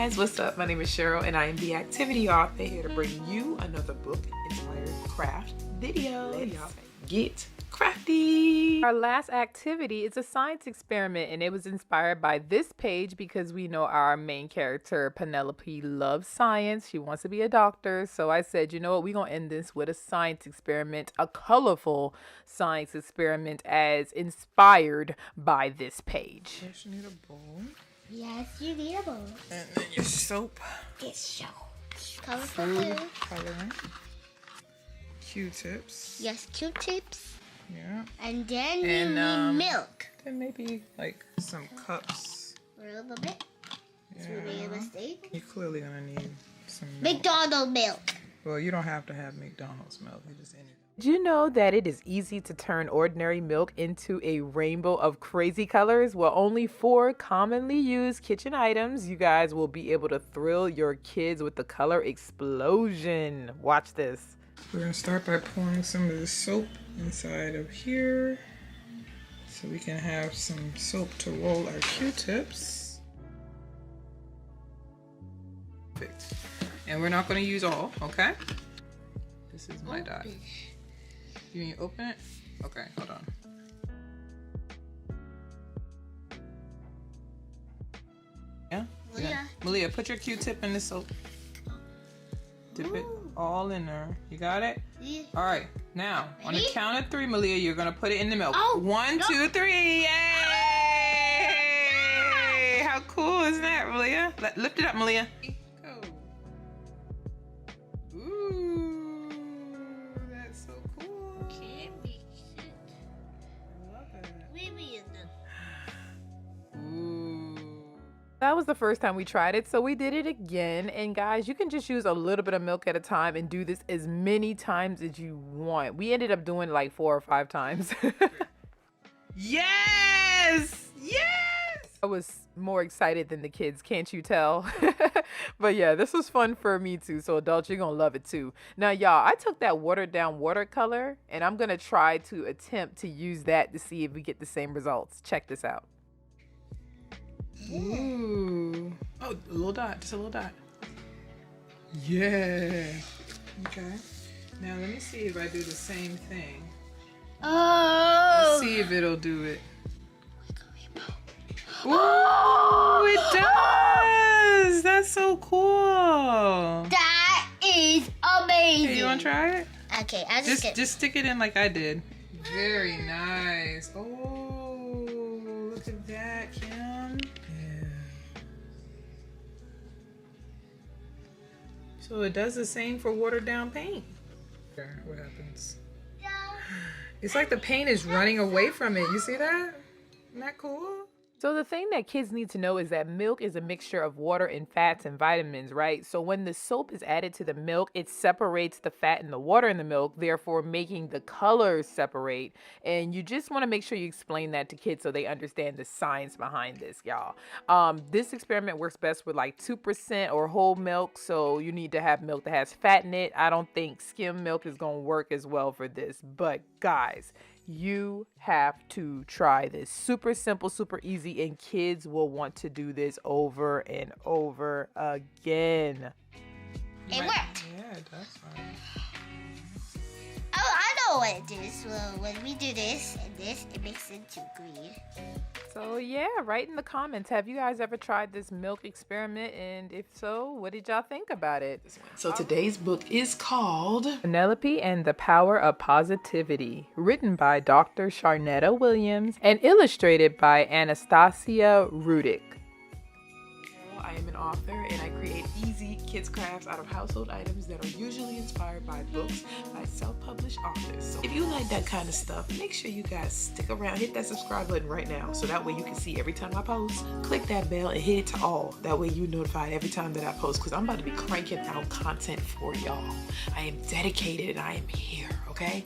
Guys, what's up? My name is Cheryl and I am the activity author here to bring you another book inspired craft video. Let's get crafty. Our last activity is a science experiment, and it was inspired by this page because we know our main character Penelope loves science. She wants to be a doctor, so I said, you know what, we're gonna end this with a science experiment, a colorful science experiment as inspired by this page. First you need a bowl. Yes, you need a bowl. And then your soap. Get soap. Colorful Food blue. coloring. Q-tips. Yes, Q-tips. Yeah. And then And, you need milk. Then maybe like some cups. A little bit. So we made a mistake. You're clearly gonna need some milk. McDonald's milk. Well, you don't have to have McDonald's milk. You just anything. Did you know that it is easy to turn ordinary milk into a rainbow of crazy colors? Well, only 4 commonly used kitchen items. You guys will be able to thrill your kids with the color explosion. Watch this. We're gonna start by pouring some of the soap inside of here so we can have some soap to roll our Q-tips. Perfect. And we're not gonna use all, okay? This is my dot. You need to open it? Okay, hold on. Yeah? Malia, put your Q-tip in the soap. Dip it all in there. You got it? Yeah. All right. Now, on the Ready? count of 3, Malia, you're going to put it in the milk. Oh, 1, no. 2, 3. Yay! How cool is that, Malia? Lift it up, Malia. Go. Ooh, that's so cool. Can't mix it. I love it. Maybe in the... Ooh. That was the first time we tried it, so we did it again. And guys, you can just use a little bit of milk at a time and do this as many times as you want. We ended up doing like 4 or 5 times. Yes! Yes! I was more excited than the kids, can't you tell? But yeah, this was fun for me too, so adults, you're gonna love it too. Now y'all, I took that watered down watercolor and I'm gonna try to attempt to use that to see if we get the same results. Check this out. Ooh. Oh, a little dot, just a little dot. Yeah. Okay. Now let me see if I do the same thing. Oh! Let's see if it'll do it. Ooh, it does! That's so cool. That is amazing. Hey, you wanna try it? Okay, I'll just get... Just stick it in like I did. Very nice. Oh, look at that, Kim. Yeah. So it does the same for watered down paint. What happens? It's like the paint is running away from it. You see that? Isn't that cool? So the thing that kids need to know is that milk is a mixture of water and fats and vitamins, right? So when the soap is added to the milk, it separates the fat and the water in the milk, therefore making the colors separate. And you just want to make sure you explain that to kids so they understand the science behind this, y'all. This experiment works best with like 2% or whole milk, so you need to have milk that has fat in it. I don't think skim milk is going to work as well for this, but guys, you have to try this. Super simple, super easy, and kids will want to do this over and over again. It worked. Yeah, it does. Oh, I know what it is. Well, when we do this and this, it makes it into green. So yeah, write in the comments, have you guys ever tried this milk experiment? And if so, what did y'all think about it? So today's book is called Penelope and the Power of Positivity, written by Dr. Charnetta Williams and illustrated by Anastasiya Rudyk. I am an author and I create easy kids crafts out of household items that are usually inspired by books by self-published authors. So if you like that kind of stuff, make sure you guys stick around, hit that subscribe button right now so that way you can see every time I post. Click that bell and hit it to all. That way you're notified every time that I post because I'm about to be cranking out content for y'all. I am dedicated and I am here, okay?